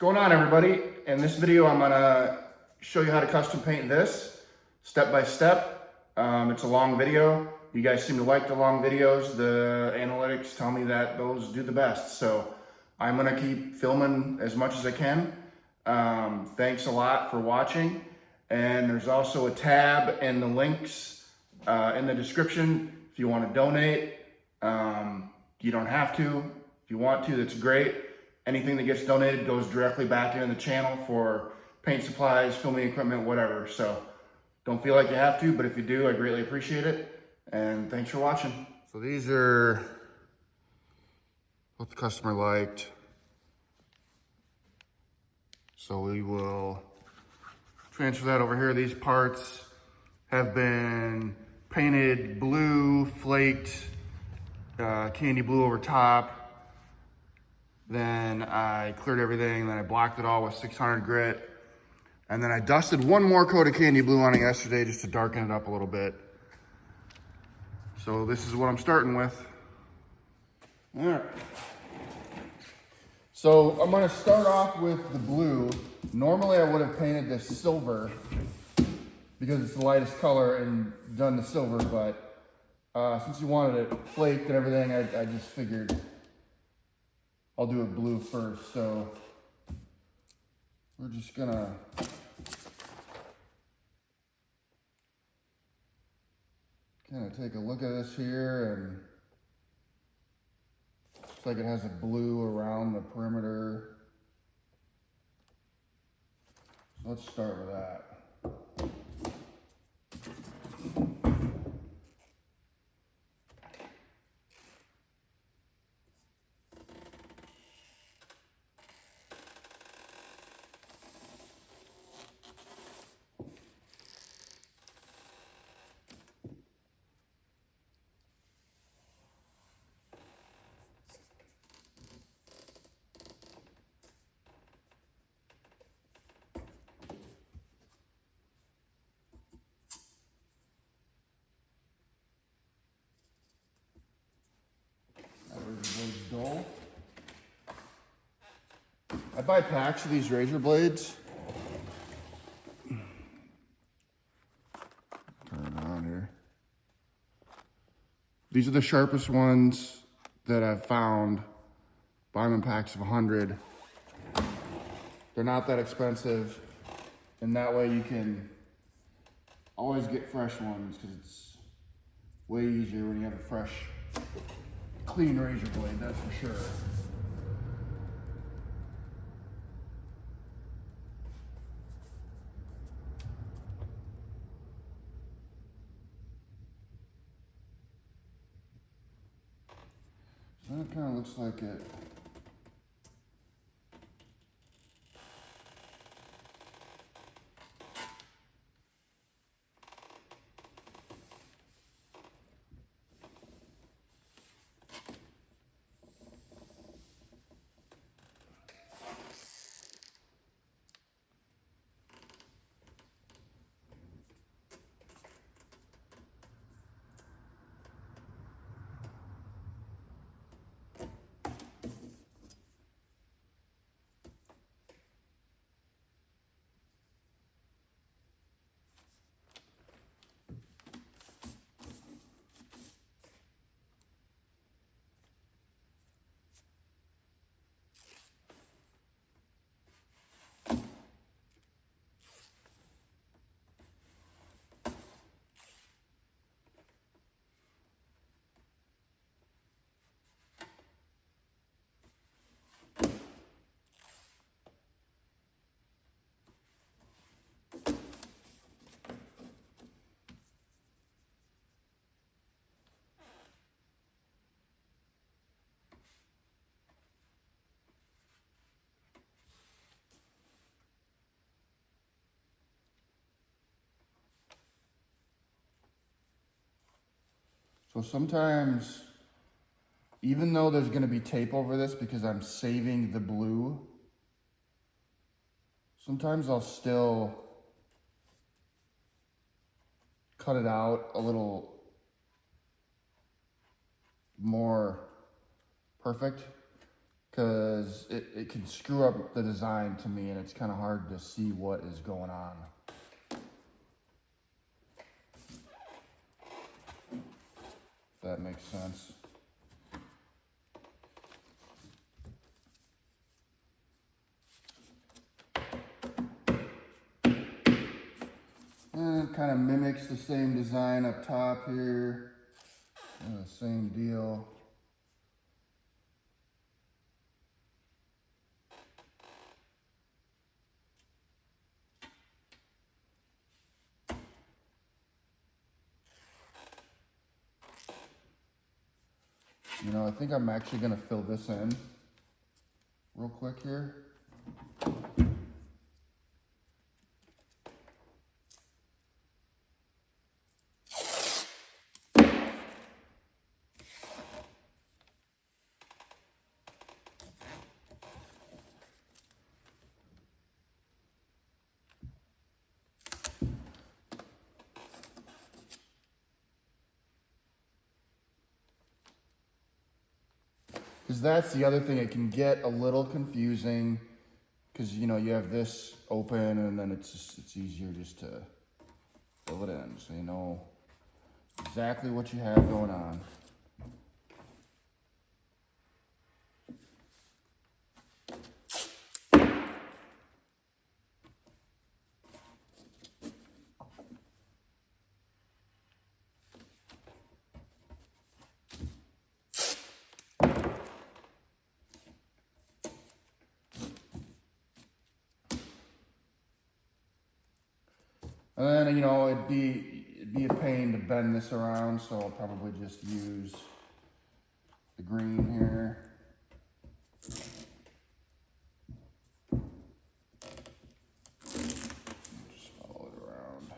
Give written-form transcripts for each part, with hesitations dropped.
going on, everybody? In this video, I'm gonna show you how to custom paint this step by step. It's a long video. You guys seem to like the long videos. The analytics tell me that those do the best. So I'm gonna keep filming as much as I can. Thanks a lot for watching. And there's also a tab in the links in the description if you want to donate. You don't have to. If you want to, that's great. Anything that gets donated goes directly back into the channel for paint supplies, filming equipment, whatever. So don't feel like you have to, but if you do, I greatly appreciate it. And thanks for watching. So these are what the customer liked. So we will transfer that over here. These parts have been painted blue, flaked, candy blue over top. Then I cleared everything, then I blocked it all with 600 grit. And then I dusted one more coat of candy blue on it yesterday just to darken it up a little bit. So this is what I'm starting with. All right. So I'm gonna start off with the blue. Normally I would have painted this silver because it's the lightest color and done the silver, but since you wanted it flaked and everything, I just figured I'll do it blue first. So we're just gonna kind of take a look at this here, and looks like it has a blue around the perimeter. Let's start with that. Dull. I buy packs of these razor blades. Turn it on here. These are the sharpest ones that I've found. Buy them in packs of 100. They're not that expensive, and that way you can always get fresh ones because it's way easier when you have a fresh, clean razor blade, that's for sure. So that kind of looks like it. So sometimes, even though there's going to be tape over this because I'm saving the blue, sometimes I'll still cut it out a little more perfect because it can screw up the design to me, and it's kind of hard to see what is going on. If that makes sense. And it kind of mimics the same design up top here. And the same deal. You know, I think I'm actually going to fill this in real quick here. Because that's the other thing, it can get a little confusing because, you know, you have this open and then it's easier just to fill it in so you know exactly what you have going on. And then, you know, it'd be a pain to bend this around, so I'll probably just use the green here. Just follow it around.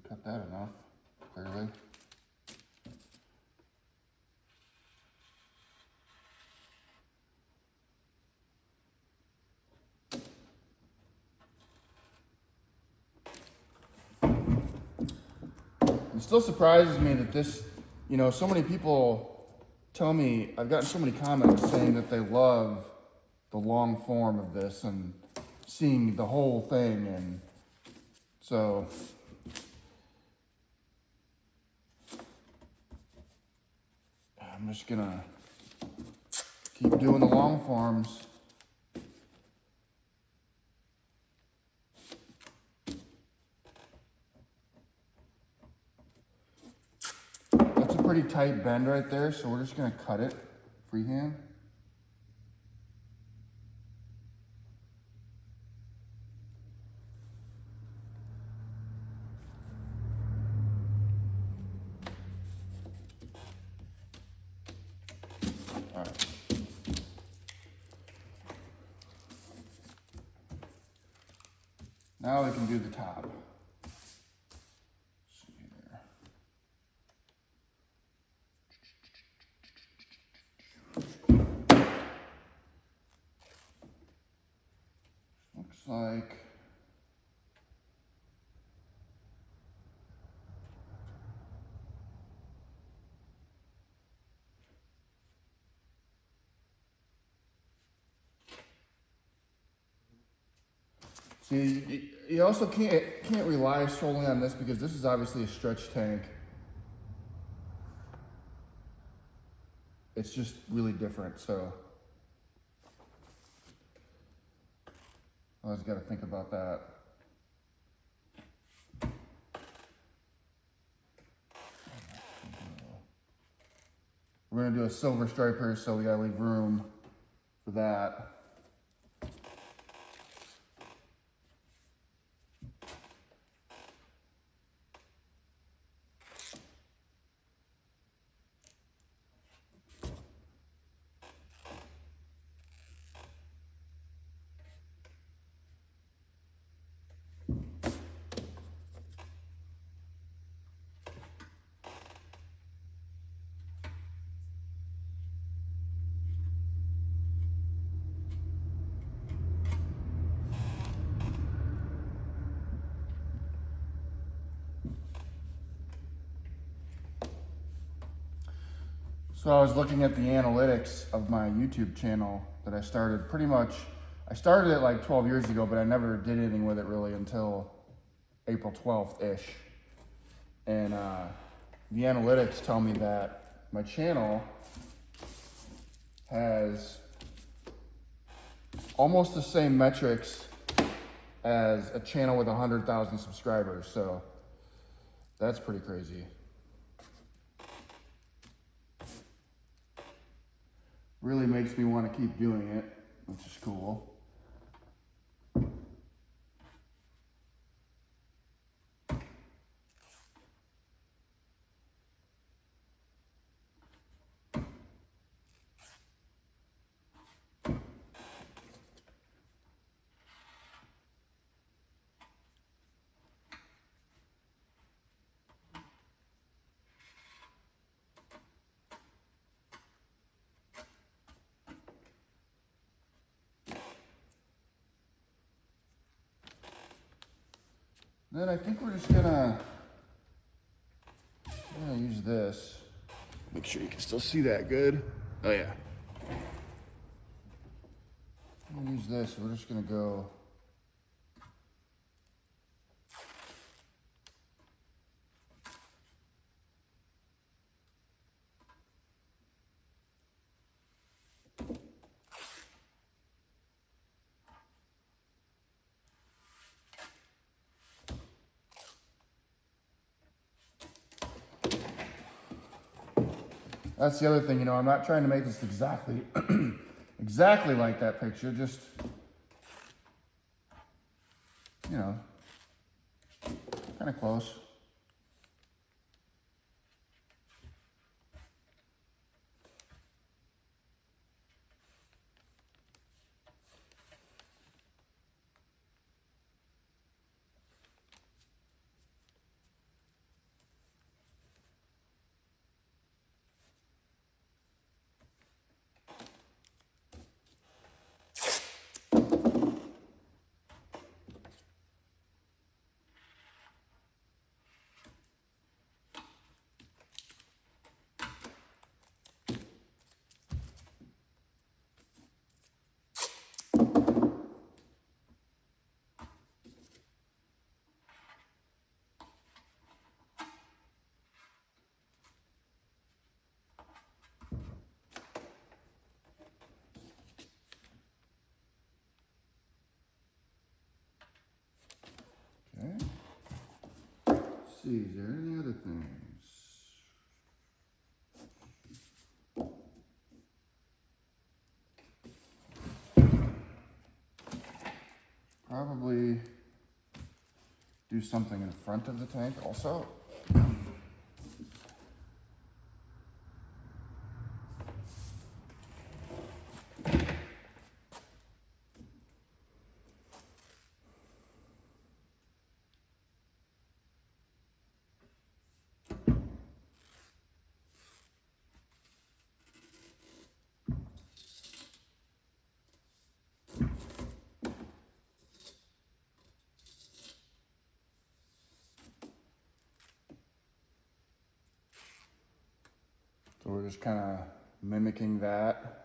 Cut that enough, clearly. It still surprises me that this, you know, so many people tell me, I've gotten so many comments saying that they love the long form of this and seeing the whole thing, and so I'm just gonna keep doing the long forms. That's a pretty tight bend right there, so we're just gonna cut it freehand. All right. Now we can do the top. See here. Looks like See, you also can't rely solely on this because this is obviously a stretch tank. It's just really different, so I always got to think about that. We're gonna do a silver striper, so we gotta leave room for that. So I was looking at the analytics of my YouTube channel that I started I started it like 12 years ago, but I never did anything with it really until April 12th-ish. And the analytics tell me that my channel has almost the same metrics as a channel with 100,000 subscribers. So that's pretty crazy. Really makes me want to keep doing it, which is cool. Then I think we're just gonna use this. Make sure you can still see that good. Oh yeah. I'm gonna use this. We're just gonna go. That's the other thing, you know, I'm not trying to make this exactly exactly like that picture, just, you know, kind of close. Okay. Let's see, is there any other things? Probably do something in front of the tank also. So we're just kind of mimicking that.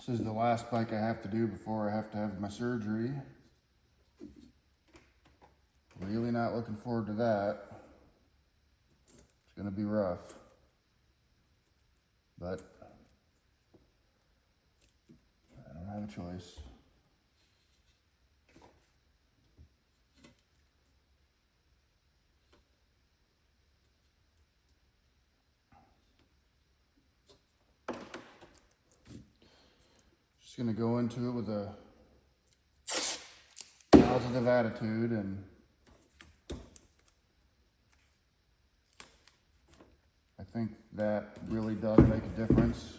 This is the last bike I have to do before I have to have my surgery. Really not looking forward to that. It's gonna be rough. But I don't have a choice. Just gonna go into it with a positive attitude, and I think that really does make a difference.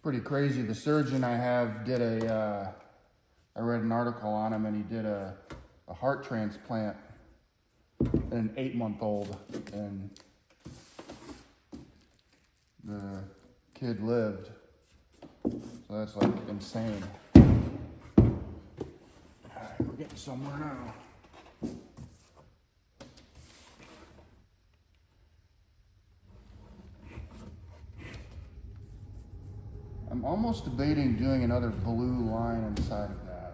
Pretty crazy. The surgeon I have did I read an article on him, and he did a heart transplant in an 8-month-old, and the kid lived. So that's like insane. All right, we're getting somewhere now. I'm almost debating doing another blue line inside of that.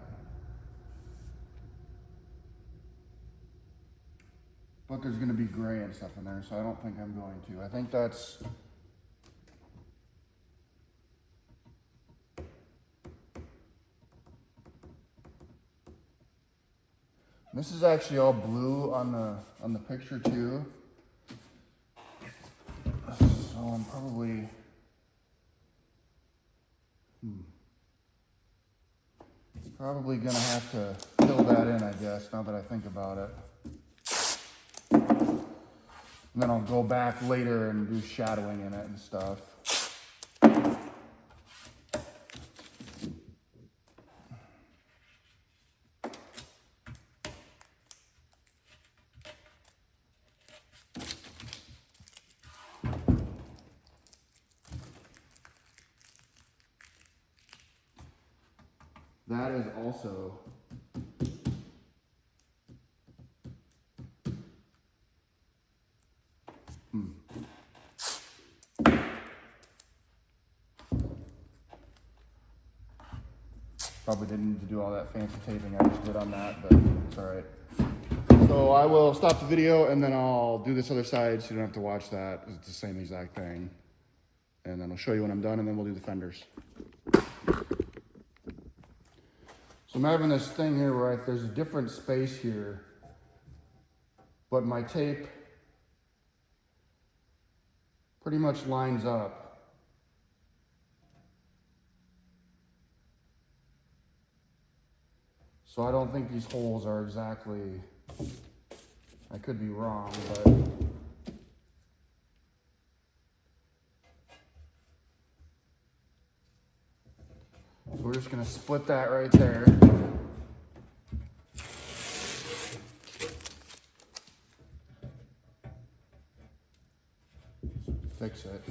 But there's going to be gray and stuff in there, so I don't think I'm going to. I think that's... This is actually all blue on the picture too. So I'm probably... Probably gonna have to fill that in, I guess, now that I think about it. And then I'll go back later and do shadowing in it and stuff. That is also probably didn't need to do all that fancy taping I just did on that, but it's all right. So I will stop the video and then I'll do this other side so you don't have to watch that. It's the same exact thing. And then I'll show you when I'm done, and then we'll do the fenders. So I'm having this thing here where there's a different space here, but my tape pretty much lines up. So I don't think these holes are exactly, I could be wrong, but so we're just gonna split that right there. Fix it.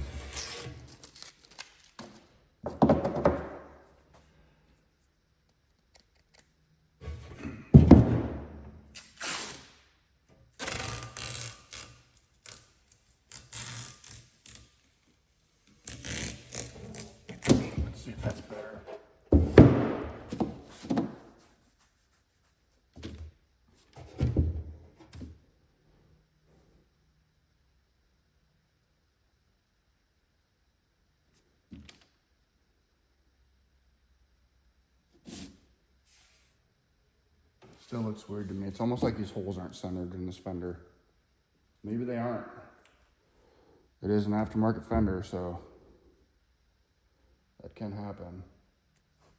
Let's see if that's better. Still looks weird to me. It's almost like these holes aren't centered in this fender. Maybe they aren't. It is an aftermarket fender, so that can happen.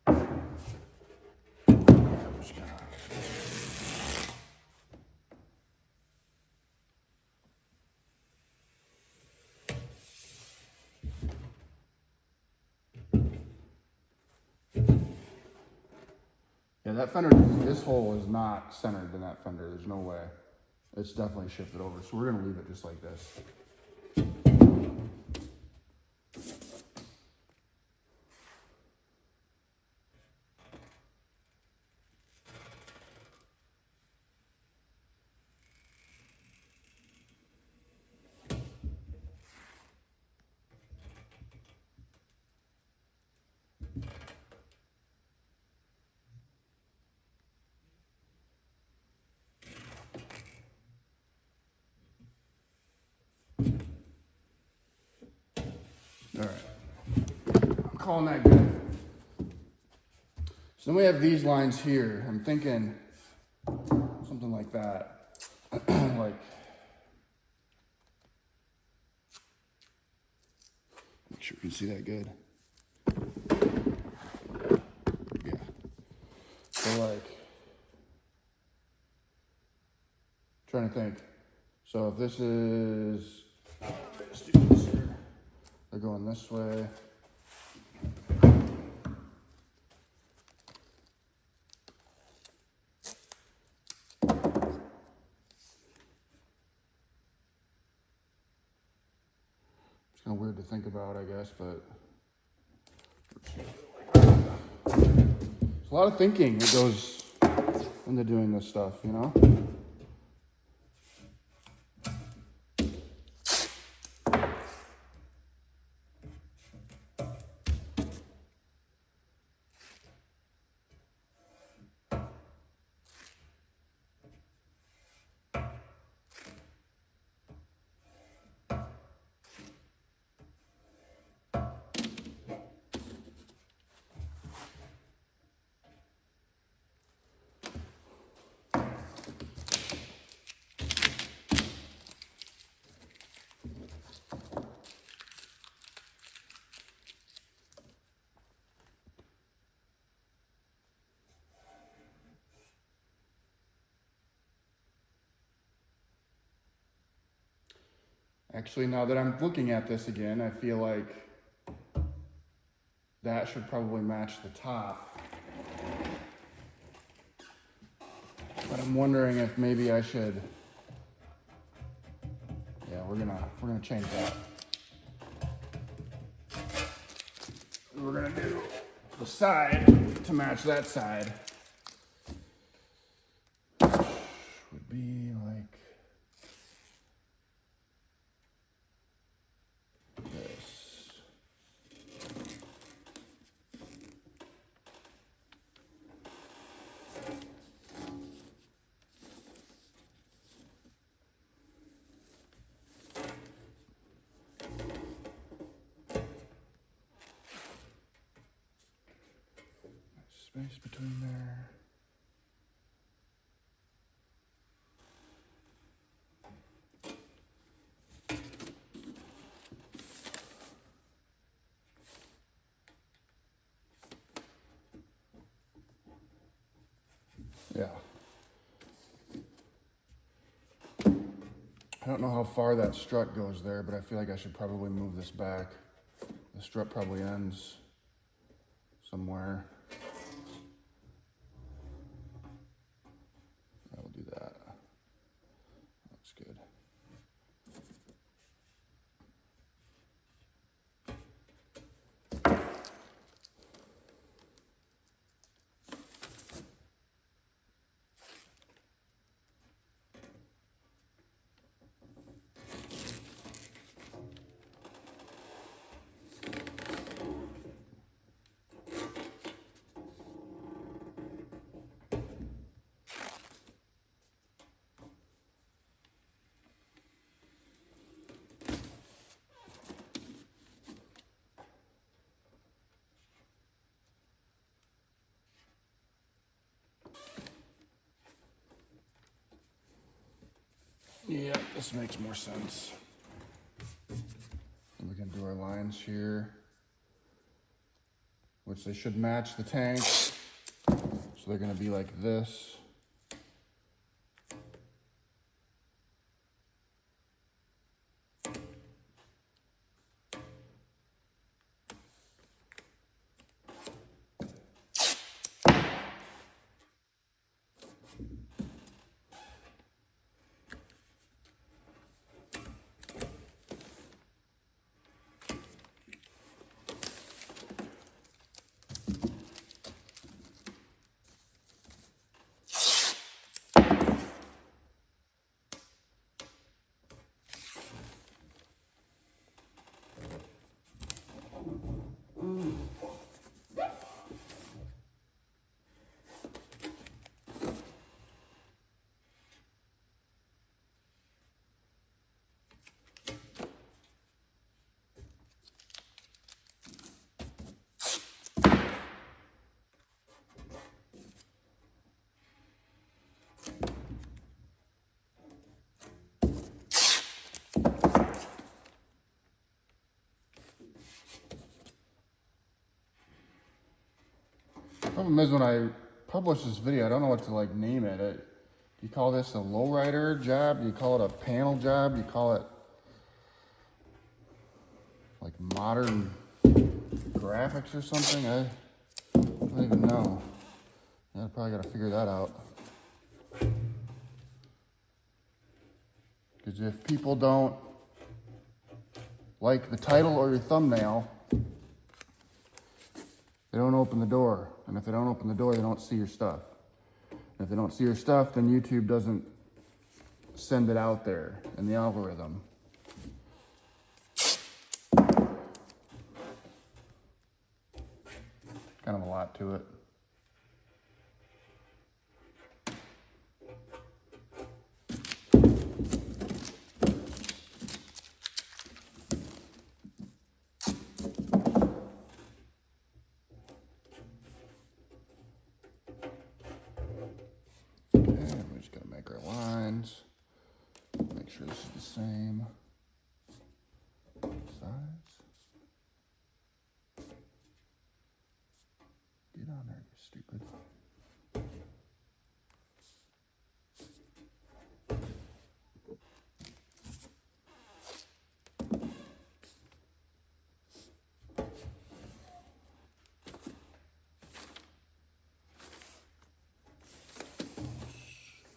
I'm just gonna... Yeah, that fender, this hole is not centered in that fender. There's no way. It's definitely shifted over. So we're gonna leave it just like this. All right, I'm calling that good. So then we have these lines here. I'm thinking something like that. Like, make sure you can see that good. Yeah. So like, trying to think. So if this is, let's do this here. They're going this way. It's kind of weird to think about, I guess, but there's a lot of thinking that goes into doing this stuff, you know? Actually, now that I'm looking at this again, I feel like that should probably match the top. But I'm wondering if maybe I should, yeah, we're gonna change that. We're gonna do the side to match that side. Would be like this. Space between there. Yeah. I don't know how far that strut goes there, but I feel like I should probably move this back. The strut probably ends somewhere. I will do that. That's good. Yeah, this makes more sense. And we can do our lines here, which they should match the tank. So they're gonna be like this. Problem is, when I publish this video, I don't know what to like name it. Do you call this a lowrider job? Do you call it a panel job? Do you call it like modern graphics or something? I don't even know. I probably got to figure that out. Because if people don't like the title or your thumbnail, they don't open the door. And if they don't open the door, they don't see your stuff. And if they don't see your stuff, then YouTube doesn't send it out there in the algorithm. Kind of a lot to it. Make sure this is the same size. Get on there, you stupid.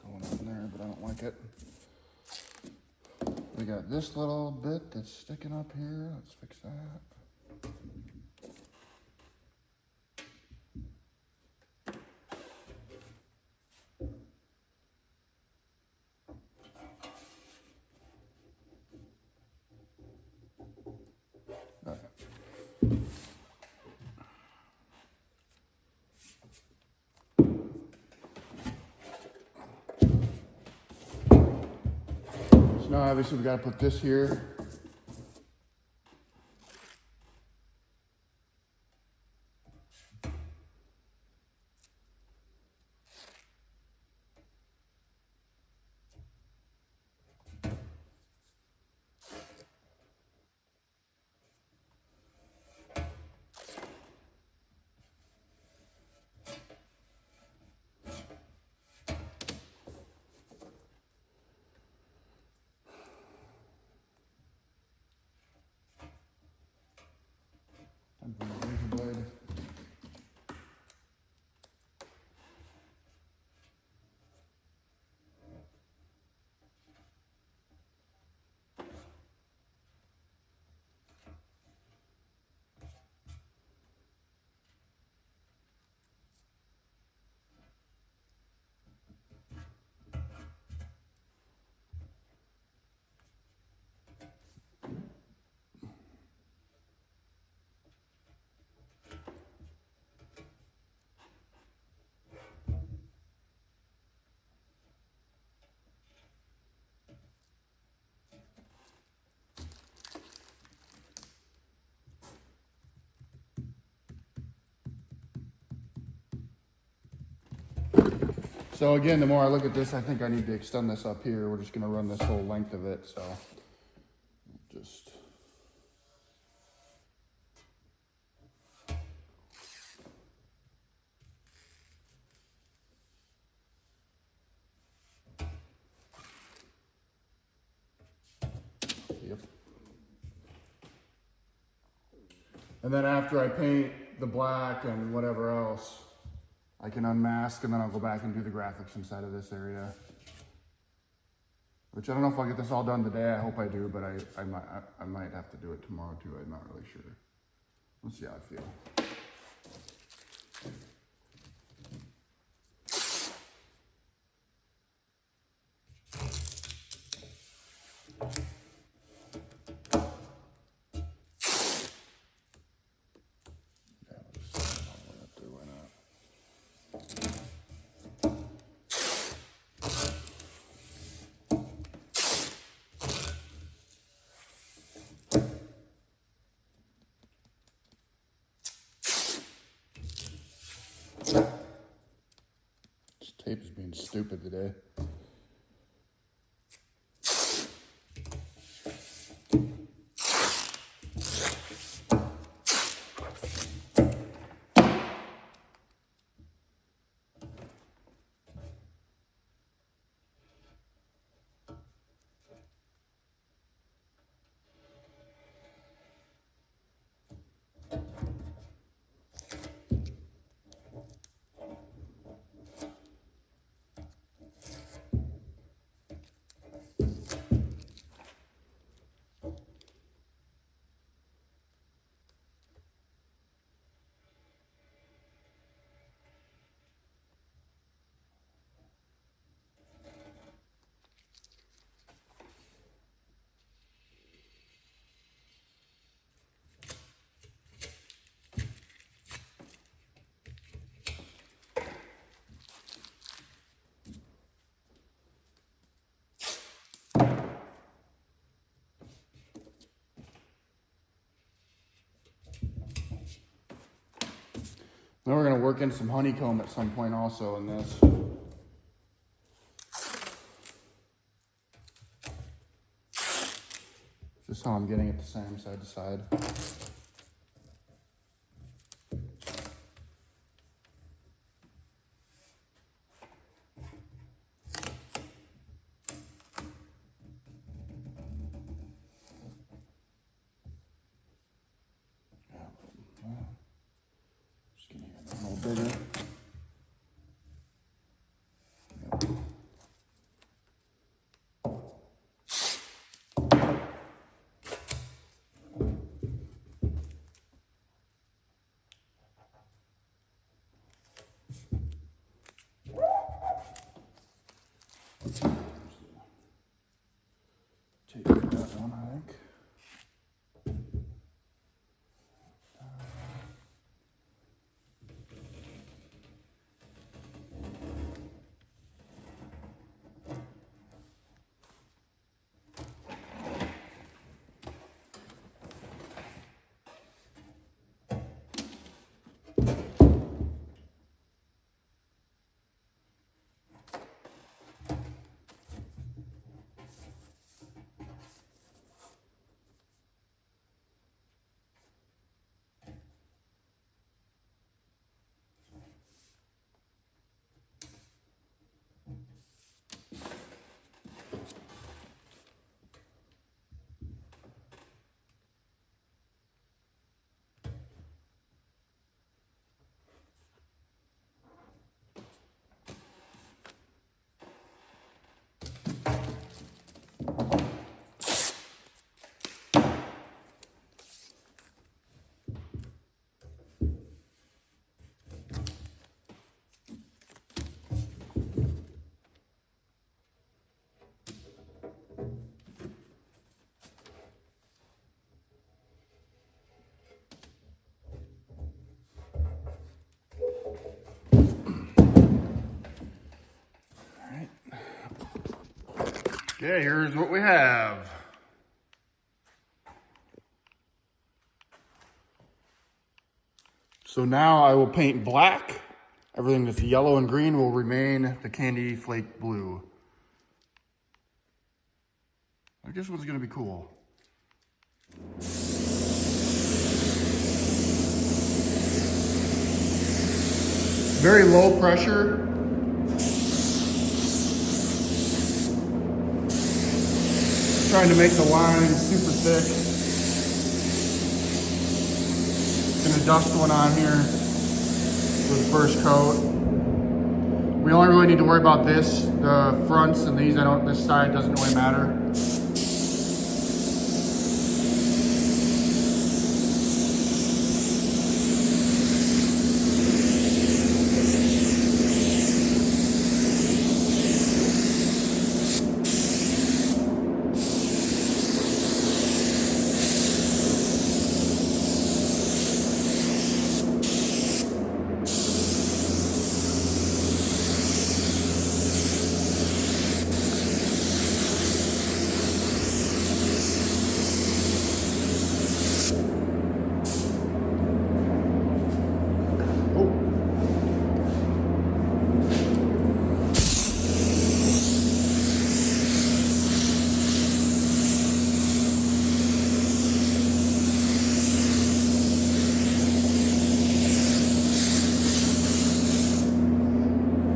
Going on there, but I don't like it. We got this little bit that's sticking up here. Let's fix that. Okay. Now obviously we got to put this here. So again, the more I look at this, I think I need to extend this up here. We're just going to run this whole length of it. So just yep. And then after I paint the black and whatever else, I can unmask, and then I'll go back and do the graphics inside of this area. Which I don't know if I'll get this all done today. I hope I do, but I might have to do it tomorrow too. I'm not really sure. Let's see how I feel. This tape is being stupid today. Then we're gonna work in some honeycomb at some point also in this. Just how I'm getting it the same side to side. Just gonna get a little bigger. Take that one, I think. Okay, here's what we have. So now I will paint black. Everything that's yellow and green will remain the candy flake blue. I guess what's gonna be cool. Very low pressure. Trying to make the line super thick. Gonna dust one on here for the first coat. We only really need to worry about this. The fronts and these, this side doesn't really matter.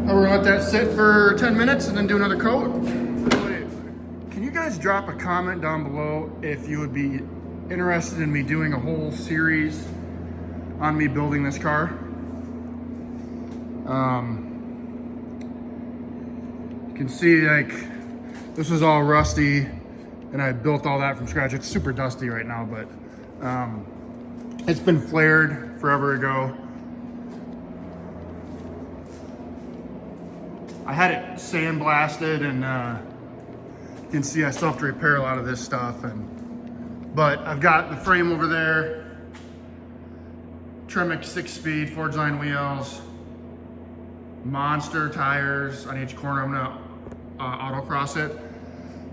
We're gonna let that sit for 10 minutes and then do another coat. Can you guys drop a comment down below if you would be interested in me doing a whole series on me building this car? You can see like this is all rusty and I built all that from scratch. It's super dusty right now, but it's been flared forever ago. I had it sandblasted and you can see I still have to repair a lot of this stuff. But I've got the frame over there, Tremec 6-speed, Forge line wheels, monster tires on each corner. I'm gonna autocross it.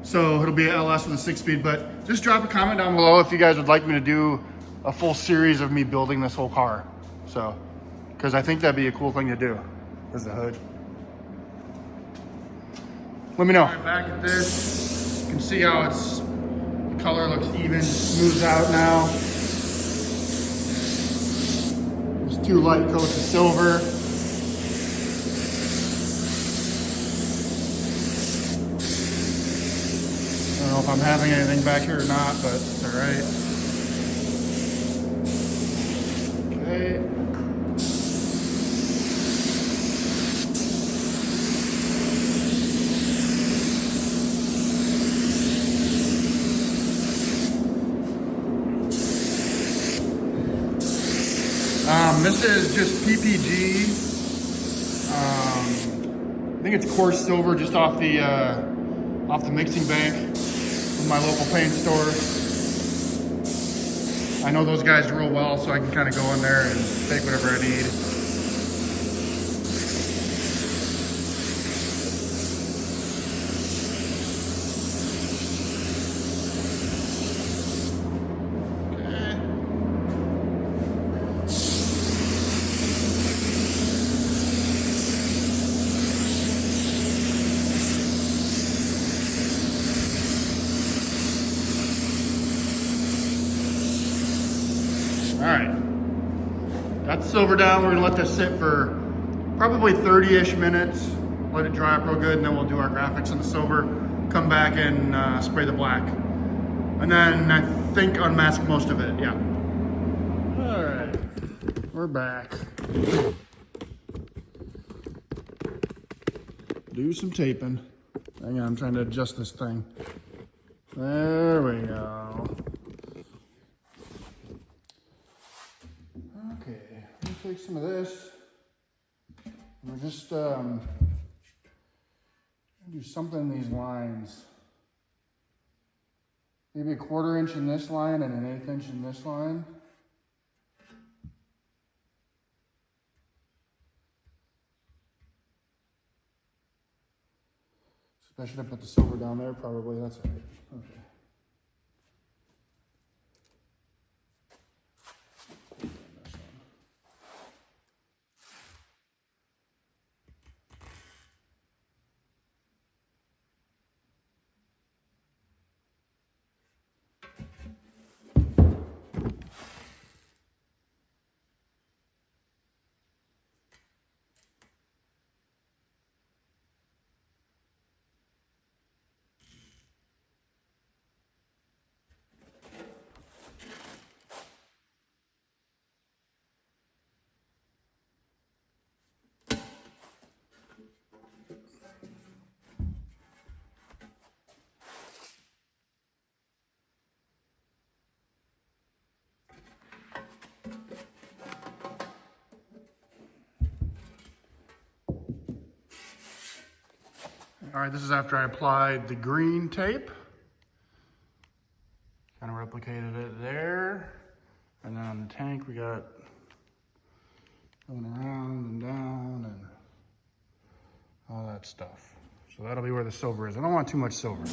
So it'll be an LS with a 6-speed, but just drop a comment down below if you guys would like me to do a full series of me building this whole car. So because I think that'd be a cool thing to do. There's the hood. Let me know. All right, back at this, you can see how the color looks even, smooths out now. There's 2 light coats of silver. I don't know if I'm having anything back here or not, but it's all right. Okay. This is just PPG. I think it's coarse silver, just off the mixing bank from my local paint store. I know those guys real well, so I can kind of go in there and take whatever I need. All right, got the silver down. We're gonna let this sit for probably 30-ish minutes, let it dry up real good, and then we'll do our graphics in the silver, come back and spray the black. And then I think unmask most of it, yeah. All right, we're back. Do some taping. Hang on, I'm trying to adjust this thing. There we go. Okay, let me take some of this. We're just do something in these lines. Maybe a 1/4 inch in this line and an 1/8 inch in this line. I should have put the silver down there, probably. That's all right. Okay. All right, this is after I applied the green tape. Kind of replicated it there. And then on the tank, we got going around and down and all that stuff. So that'll be where the silver is. I don't want too much silver.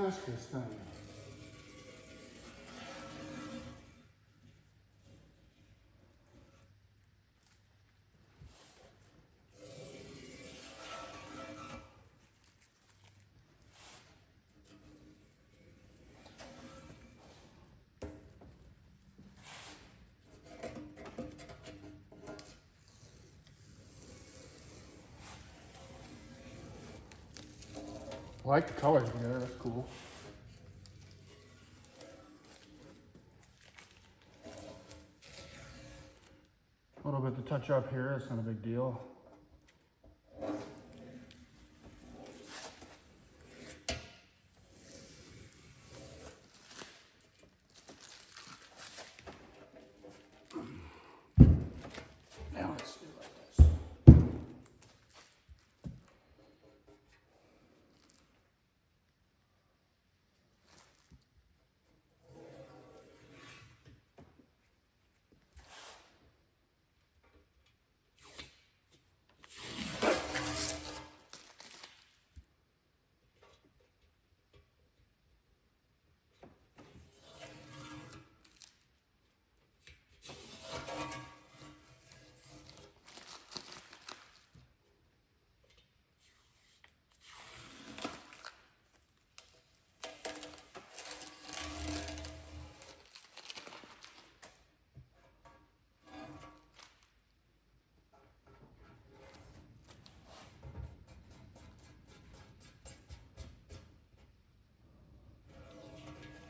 mask this thing? I like the colors together, that's cool. A little bit to touch up here, it's not a big deal. Now let's do it like this.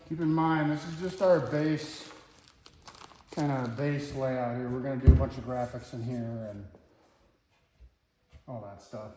Keep in mind, this is just our base, kind of base layout here. We're going to do a bunch of graphics in here and all that stuff.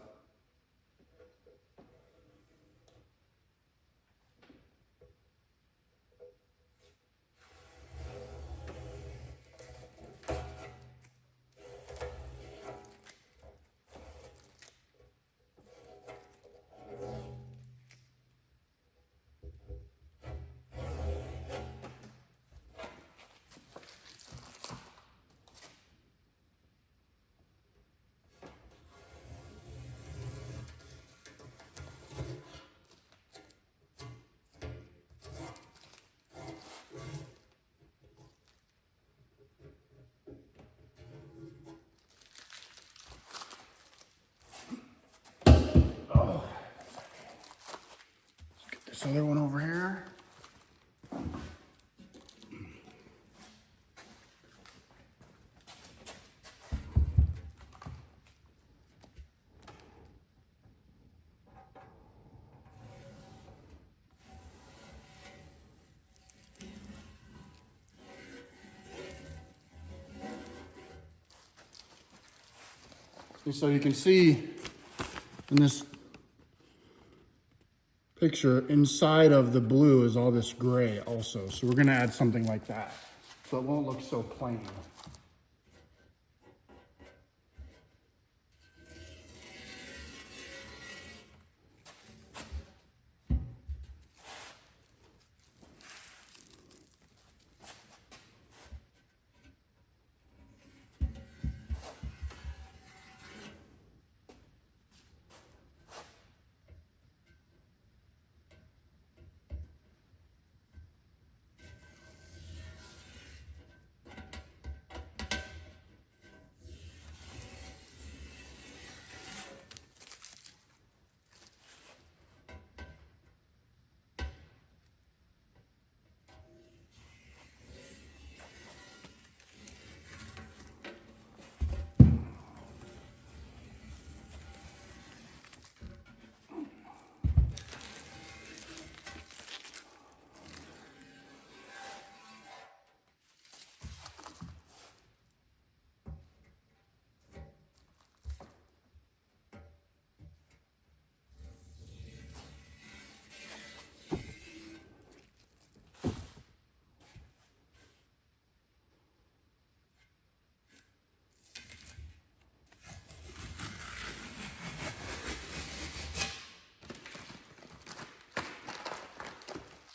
This other one over here. So you can see in this picture, inside of the blue is all this gray also. So we're gonna add something like that, so it won't look so plain.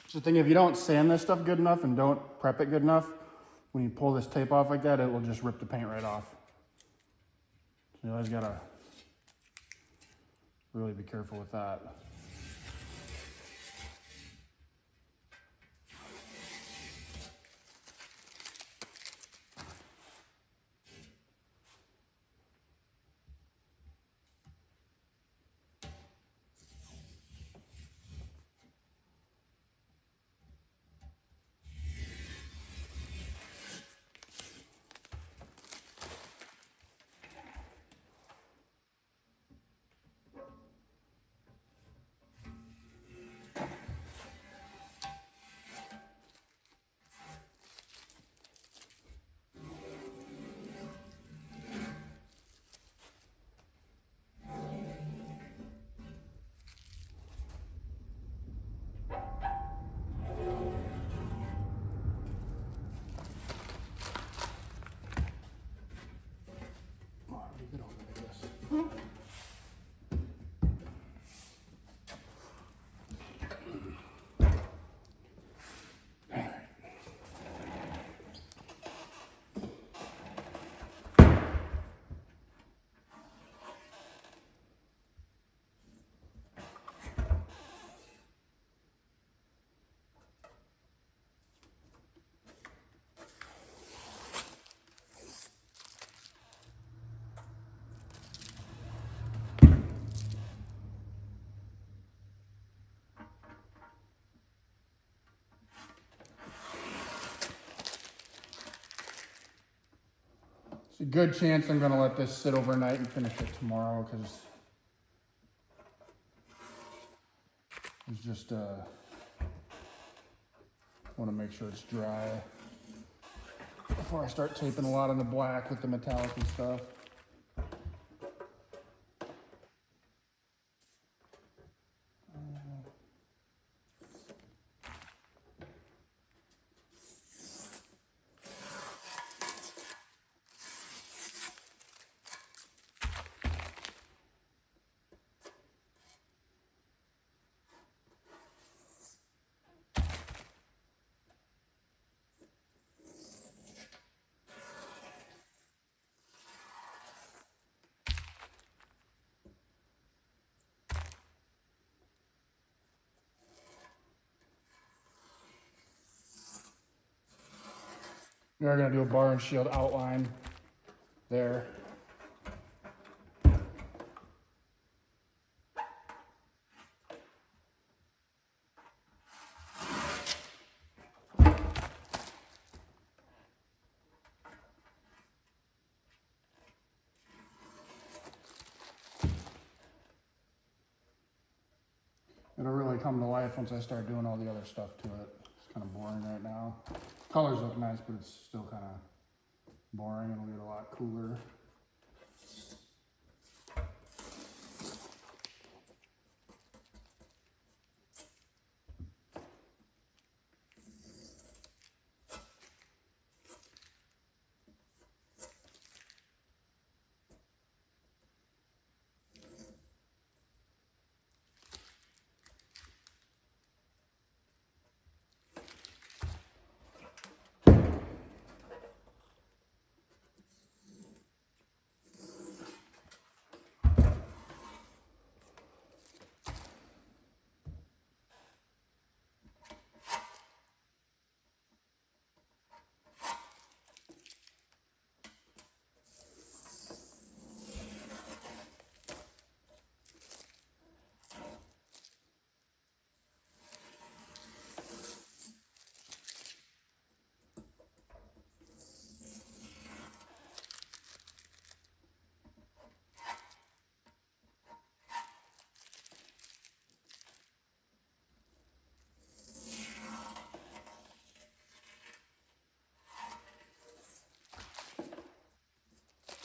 So the thing, if you don't sand this stuff good enough and don't prep it good enough, when you pull this tape off like that, it will just rip the paint right off. So you always gotta really be careful with that. a good chance I'm gonna let this sit overnight and finish it tomorrow because it's just want to make sure it's dry before I start taping a lot on the black with the metallic and stuff. We are going to do a bar and shield outline there. It'll really come to life once I start doing all the other stuff to it. It's kind of boring right now. Colors look nice, but it's still kind of boring. It'll get a lot cooler.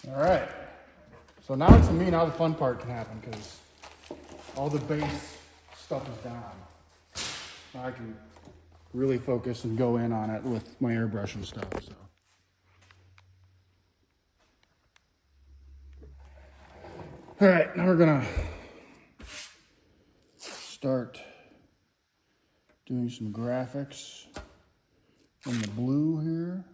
All right, so now to me, now the fun part can happen because all the base stuff is down. Now I can really focus and go in on it with my airbrush and stuff. So. All right, now we're gonna start doing some graphics in the blue here.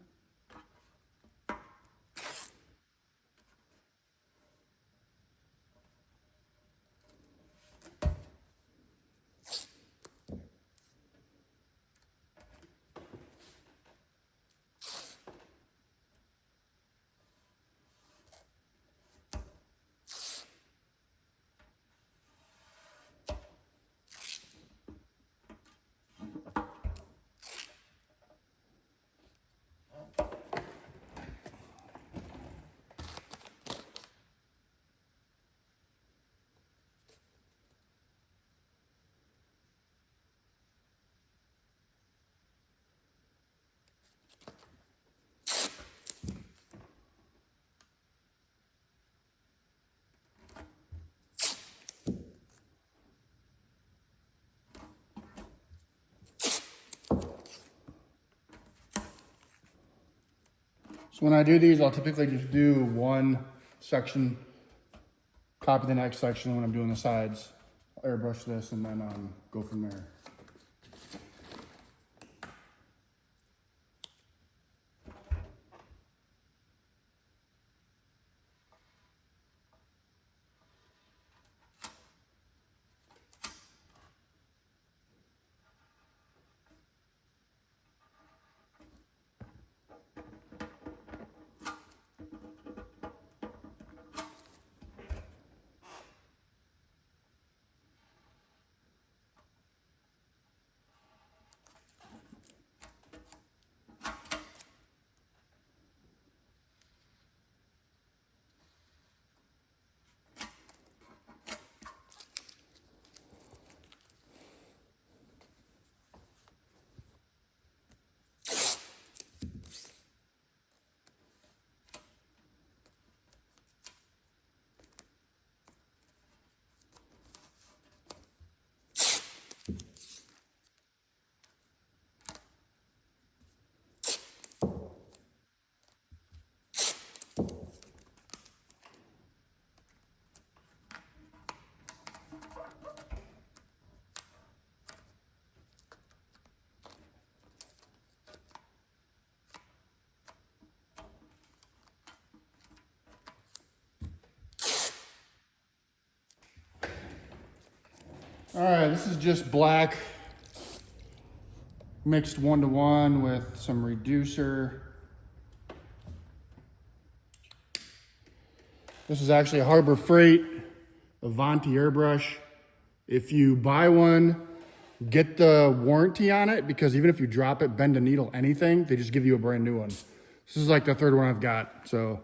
So when I do these, I'll typically just do one section, copy the next section when I'm doing the sides, airbrush this, and then go from there. All right, this is just black mixed 1-to-1 with some reducer. This is actually a Harbor Freight Avanti airbrush. If you buy one, get the warranty on it, because even if you drop it, bend a needle, anything, they just give you a brand new one. This is like the third one I've got, so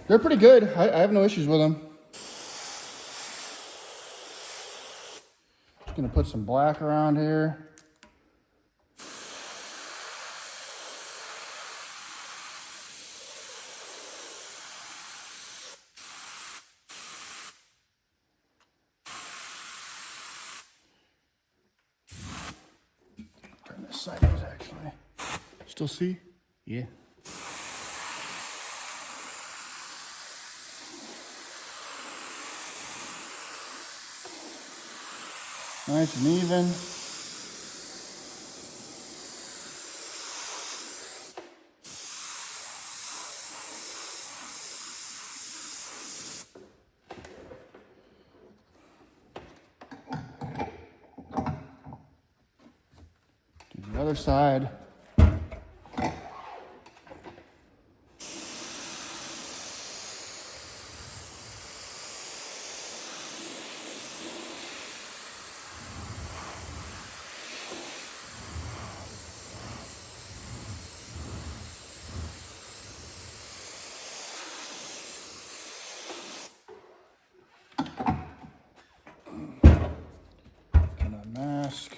they're pretty good. I have no issues with them. Just gonna put some black around here. Turn this sideways, actually. Still see? Yeah. Nice and even. Do the other side. Mask.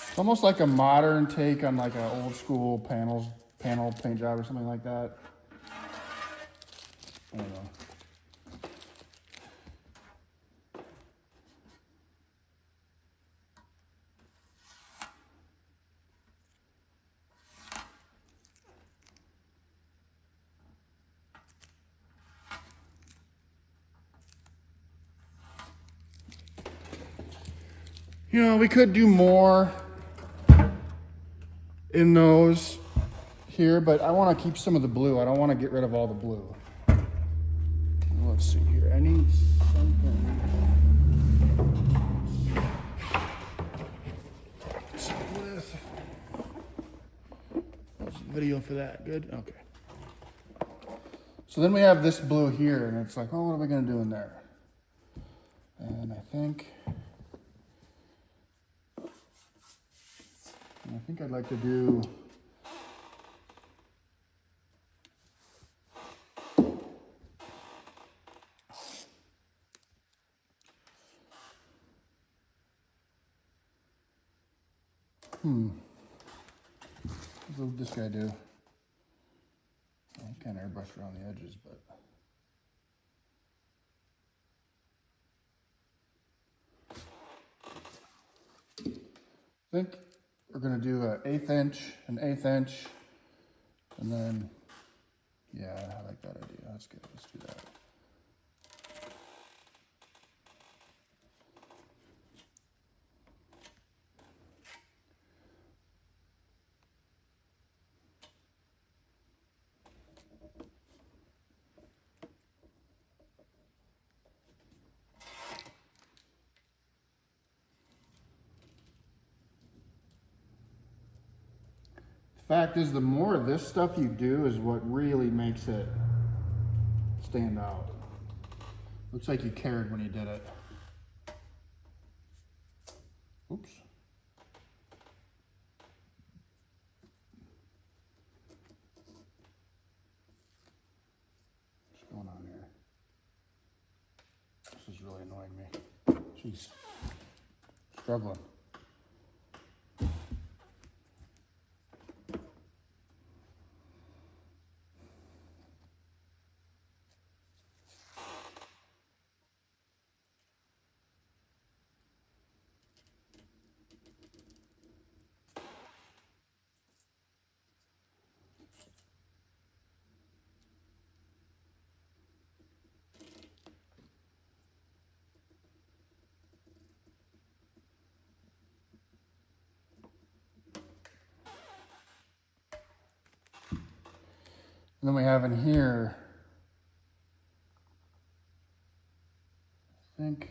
It's almost like a modern take on like an old school panel paint job or something like that. I don't know. You know, we could do more in those here, but I want to keep some of the blue. I don't want to get rid of all the blue. Let's see here. I need something. So with what's the video for that? Good. Okay. So then we have this blue here, and it's like, oh, what are we gonna do in there? And I think I'd like to do what would this guy do? I can't airbrush around the edges, but I think we're gonna do an 1/8 inch, and then, yeah, I like that idea. That's good. Let's do that. Fact is, the more of this stuff you do is what really makes it stand out. Looks like you cared when you did it. Oops. What's going on here? This is really annoying me. Jeez. Struggling. And then we have in here, I think,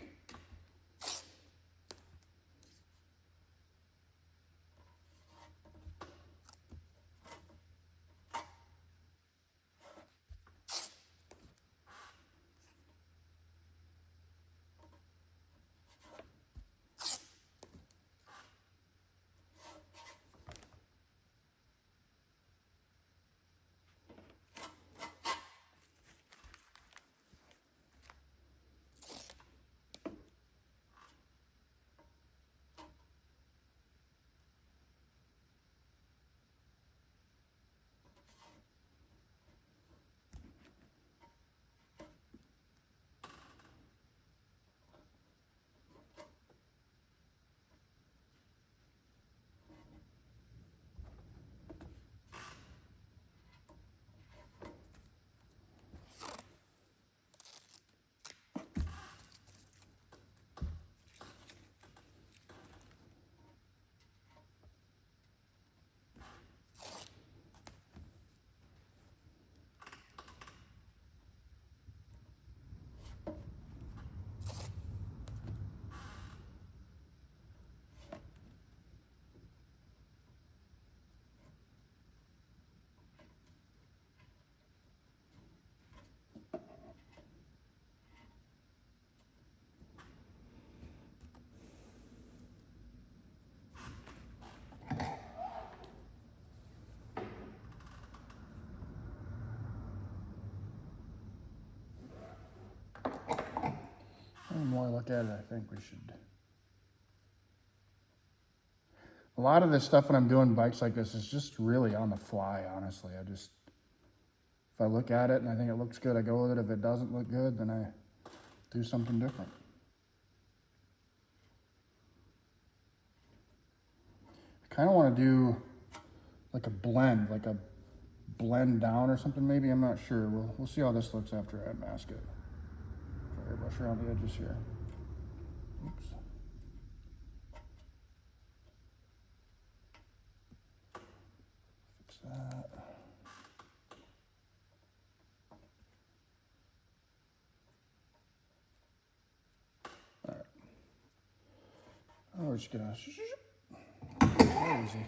the more I look at it, I think we should. A lot of this stuff when I'm doing bikes like this is just really on the fly, honestly. If I look at it and I think it looks good, I go with it. If it doesn't look good, then I do something different. I kind of want to do like a blend down or something maybe. I'm not sure. We'll see how this looks after I mask it. Try to brush around the edges here. Oops. Fix that. All right. Oh, we're just gonna. Very easy.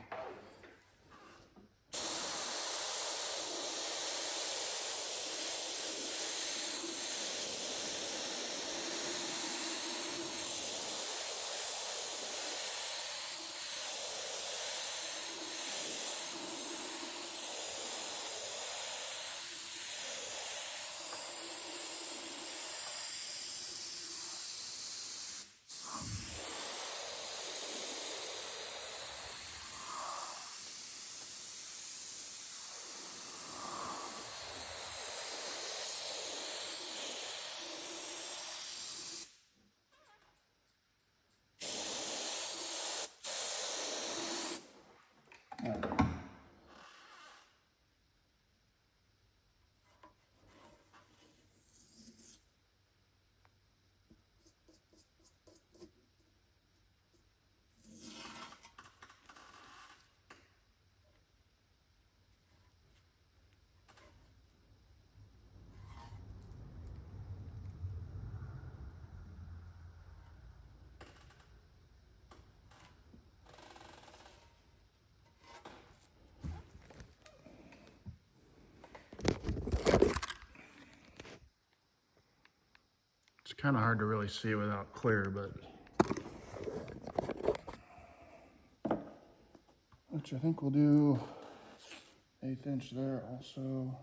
It's kind of hard to really see without clear, but which I think we'll do 1/8 inch there also.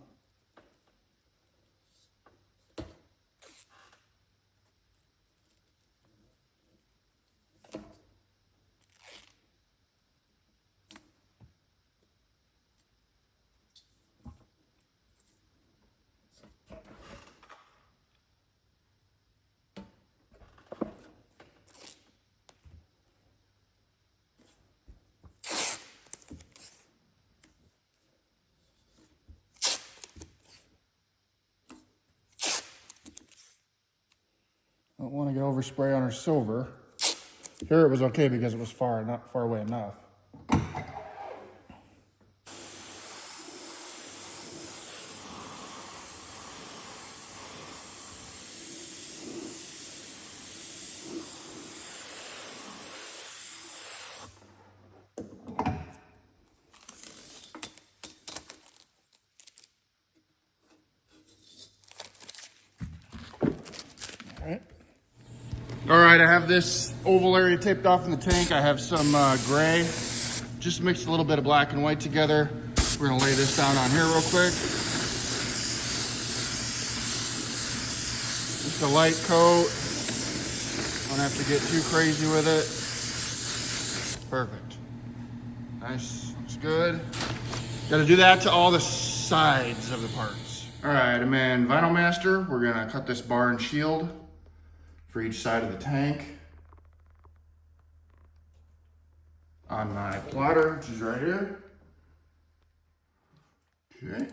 Don't want to get overspray on our silver. Here it was okay because it was far away enough. All right, I have this oval area taped off in the tank. I have some gray. Just mixed a little bit of black and white together. We're gonna lay this down on here real quick. Just a light coat. Don't have to get too crazy with it. Perfect. Nice, looks good. Gotta do that to all the sides of the parts. All right, I'm in Vinyl Master. We're gonna cut this bar and shield for each side of the tank on my plotter, which is right here. Okay.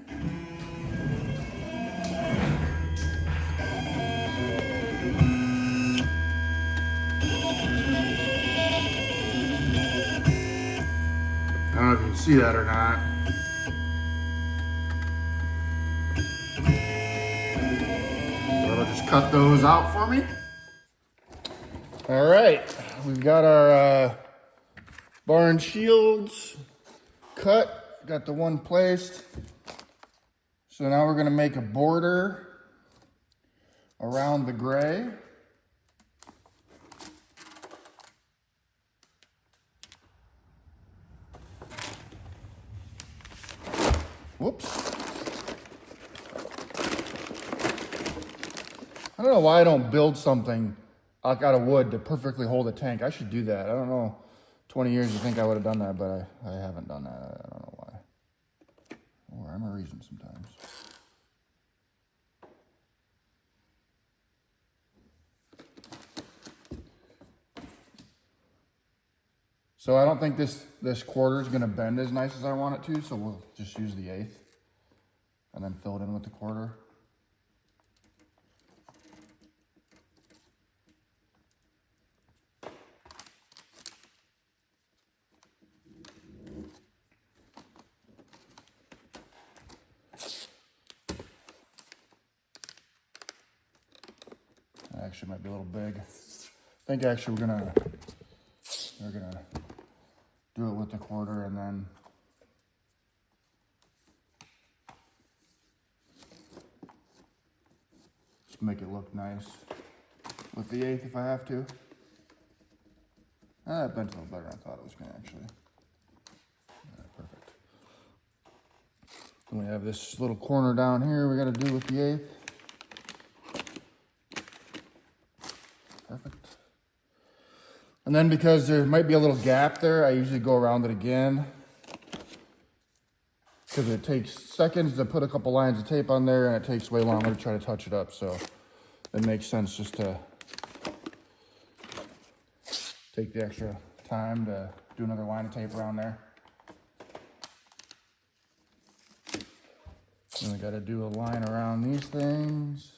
I don't know if you can see that or not. But I'll just cut those out for me. All right, we've got our bar and shields cut, got the one placed. So now we're gonna make a border around the gray. Whoops. I don't know why I don't build something out of wood to perfectly hold a tank. I should do that. I don't know. 20 years you think I would have done that, but I haven't done that. I don't know why. Or I'm a reason sometimes. So I don't think this quarter is going to bend as nice as I want it to, so we'll just use the 1/8 and then fill it in with the quarter. Actually might be a little big. I think actually we're gonna do it with the quarter and then just make it look nice with the 1/8 if I have to. That bent a little better than I thought it was gonna actually. Yeah, perfect. Then we have this little corner down here we gotta do with the 1/8. Perfect. And then because there might be a little gap there, I usually go around it again because it takes seconds to put a couple lines of tape on there and it takes way longer to try to touch it up. So it makes sense just to take the extra time to do another line of tape around there. Then we got to do a line around these things.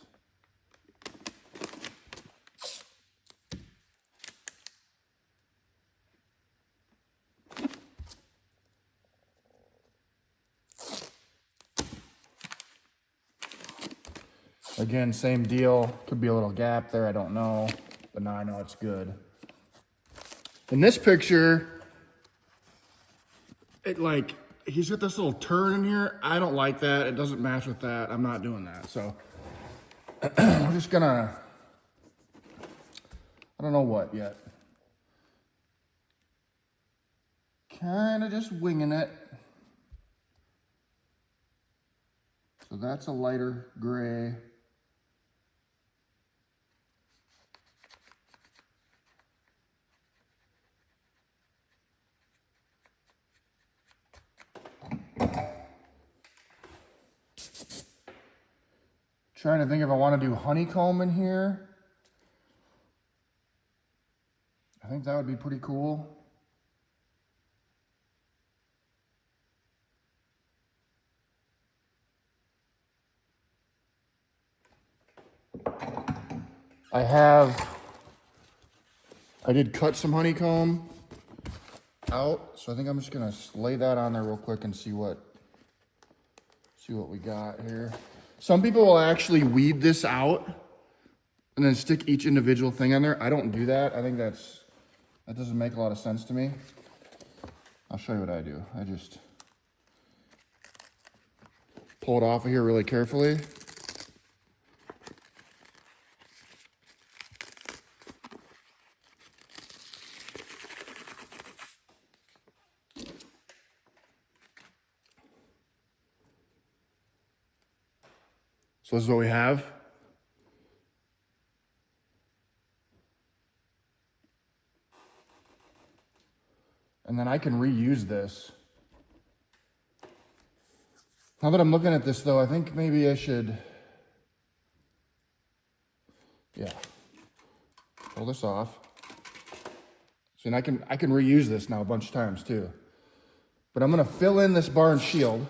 Again, same deal. Could be a little gap there, I don't know. But now I know it's good. In this picture, he's got this little turn in here. I don't like that. It doesn't match with that. I'm not doing that. So I'm just gonna, I don't know what yet. Kind of just winging it. So that's a lighter gray. Trying to think if I want to do honeycomb in here. I think that would be pretty cool. I did cut some honeycomb out, so I think I'm just gonna lay that on there real quick and see what we got here. Some people will actually weed this out and then stick each individual thing on there. I don't do that. I think that doesn't make a lot of sense to me. I'll show you what I do. I just pull it off of here really carefully. So this is what we have. And then I can reuse this. Now that I'm looking at this though, I think maybe I should, yeah, pull this off. See, and I can reuse this now a bunch of times too. But I'm gonna fill in this bar and shield.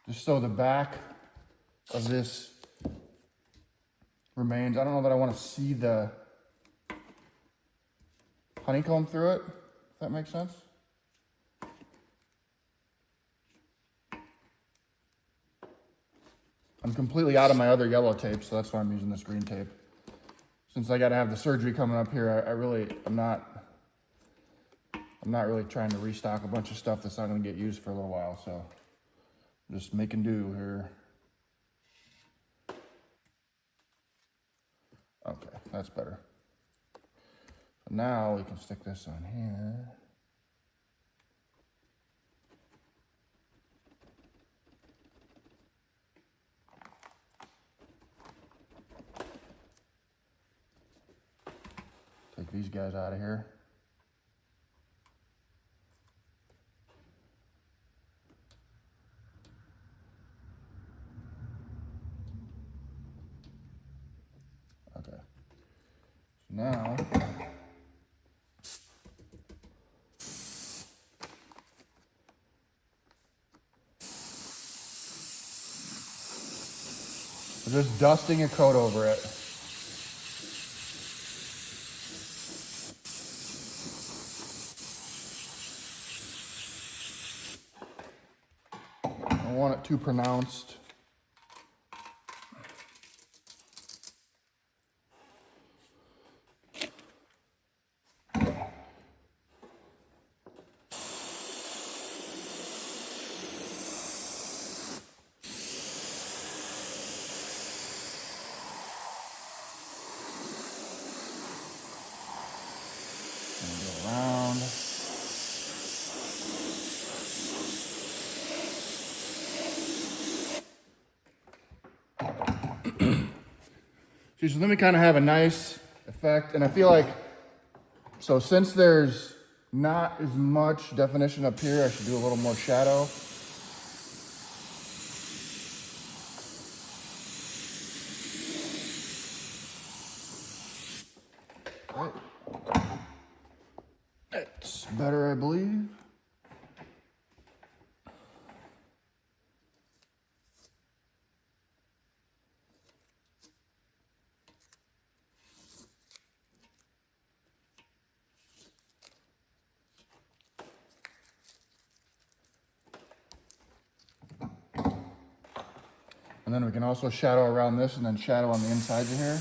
Just so the back of this remains. I don't know that I want to see the honeycomb through it, if that makes sense. I'm completely out of my other yellow tape, so that's why I'm using this green tape. Since I got to have the surgery coming up here, I'm not really trying to restock a bunch of stuff that's not going to get used for a little while, so I'm just making do here. Okay, that's better. So now we can stick this on here. Take these guys out of here. Okay. So now we're just dusting a coat over it. I don't want it too pronounced. Around. See, so then we kind of have a nice effect, and I feel like, so since there's not as much definition up here, I should do a little more shadow. Right. It's better, I believe. And then we can also shadow around this and then shadow on the insides of here.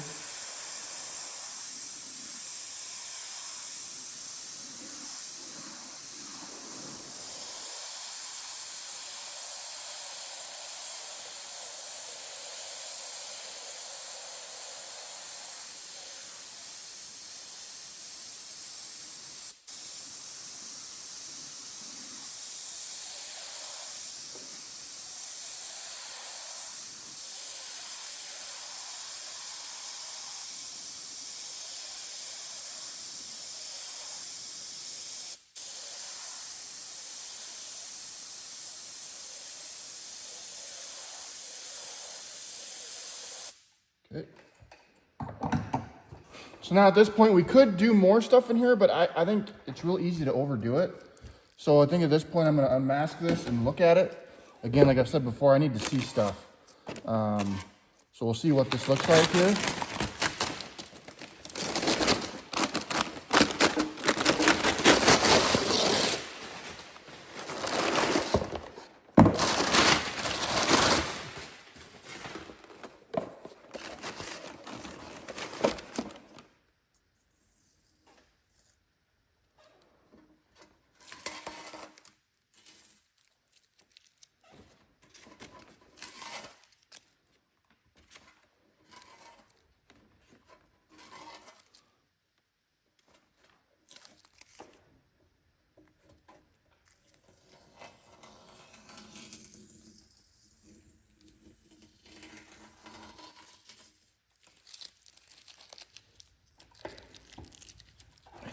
Okay. So now at this point, we could do more stuff in here, but I think it's real easy to overdo it. So I think at this point, I'm gonna unmask this and look at it. Again, like I've said before, I need to see stuff. So we'll see what this looks like here.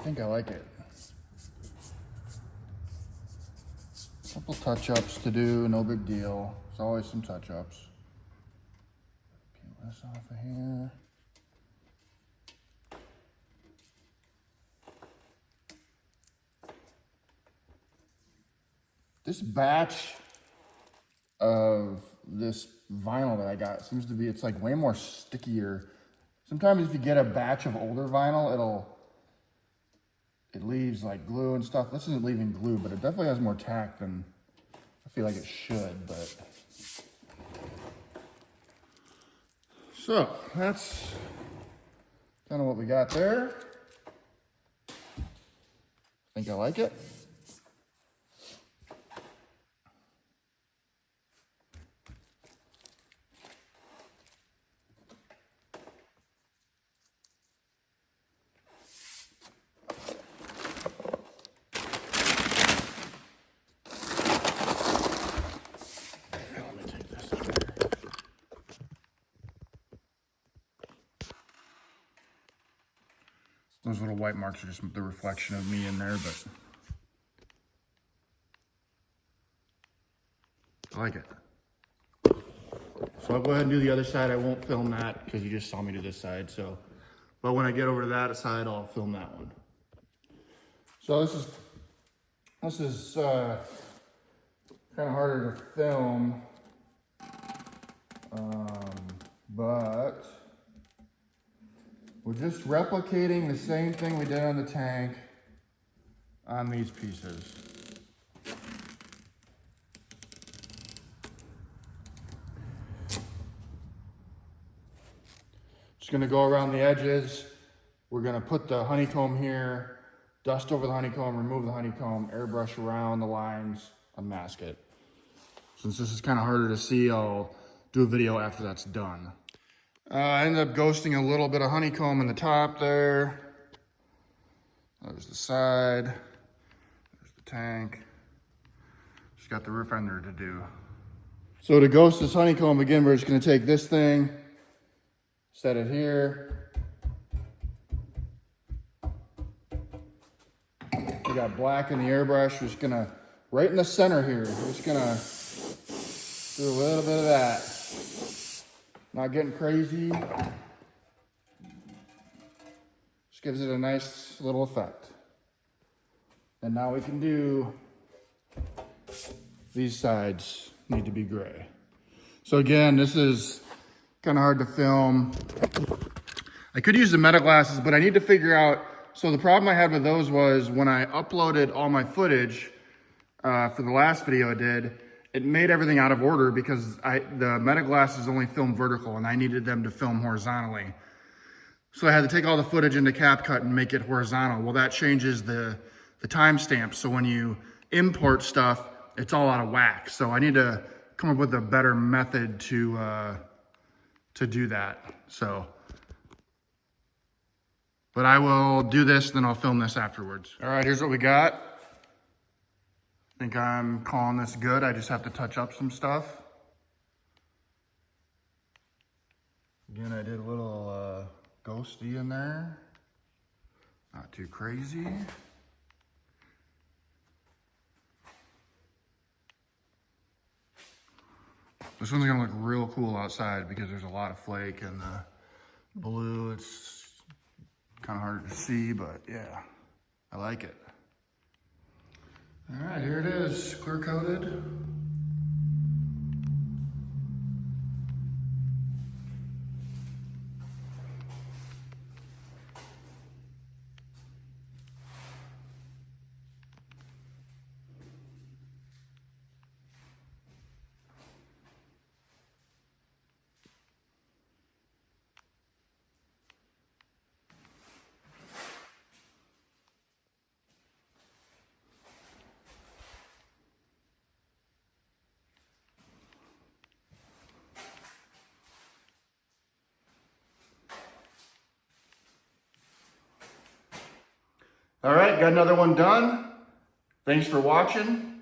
think I like it. Couple touch-ups to do, no big deal. There's always some touch-ups. Peel this off of here. This batch of this vinyl that I got seems to be, it's like way more stickier. Sometimes if you get a batch of older vinyl, it leaves like glue and stuff. This isn't leaving glue, but it definitely has more tack than I feel like it should, but. So that's kind of what we got there. I think I like it. Those little white marks are just the reflection of me in there, but I like it. So I'll go ahead and do the other side. I won't film that because you just saw me do this side. So, but when I get over to that side, I'll film that one. So this is kind of harder to film, but we're just replicating the same thing we did on the tank on these pieces. Just gonna go around the edges. We're gonna put the honeycomb here, dust over the honeycomb, remove the honeycomb, airbrush around the lines, unmask it. Since this is kind of harder to see, I'll do a video after that's done. I ended up ghosting a little bit of honeycomb in the top there. There's the side. There's the tank. Just got the roof ender to do. So to ghost this honeycomb, again, we're just gonna take this thing, set it here. We got black in the airbrush. We're just gonna, right in the center here, we're just gonna do a little bit of that. Not getting crazy. Just gives it a nice little effect. And now we can do, these sides need to be gray. So again, this is kind of hard to film. I could use the meta glasses, but I need to figure out, so the problem I had with those was when I uploaded all my footage for the last video I did, it made everything out of order because the meta glasses only film vertical and I needed them to film horizontally. So I had to take all the footage into CapCut and make it horizontal. Well, that changes the timestamp. So when you import stuff, it's all out of whack. So I need to come up with a better method to do that. So, but I will do this, then I'll film this afterwards. All right, here's what we got. I think I'm calling this good. I just have to touch up some stuff. Again, I did a little ghosty in there. Not too crazy. This one's gonna look real cool outside because there's a lot of flake and the blue. It's kind of hard to see, but yeah, I like it. All right, here it is, clear coated. All right, got another one done. Thanks for watching.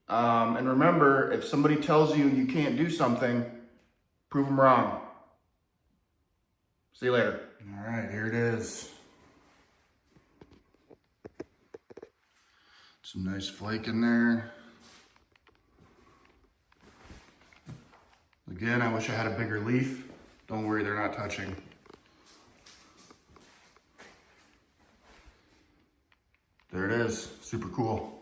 And remember, if somebody tells you you can't do something, prove them wrong. See you later. All right, here it is. Some nice flake in there. Again, I wish I had a bigger leaf. Don't worry, they're not touching. There it is, super cool.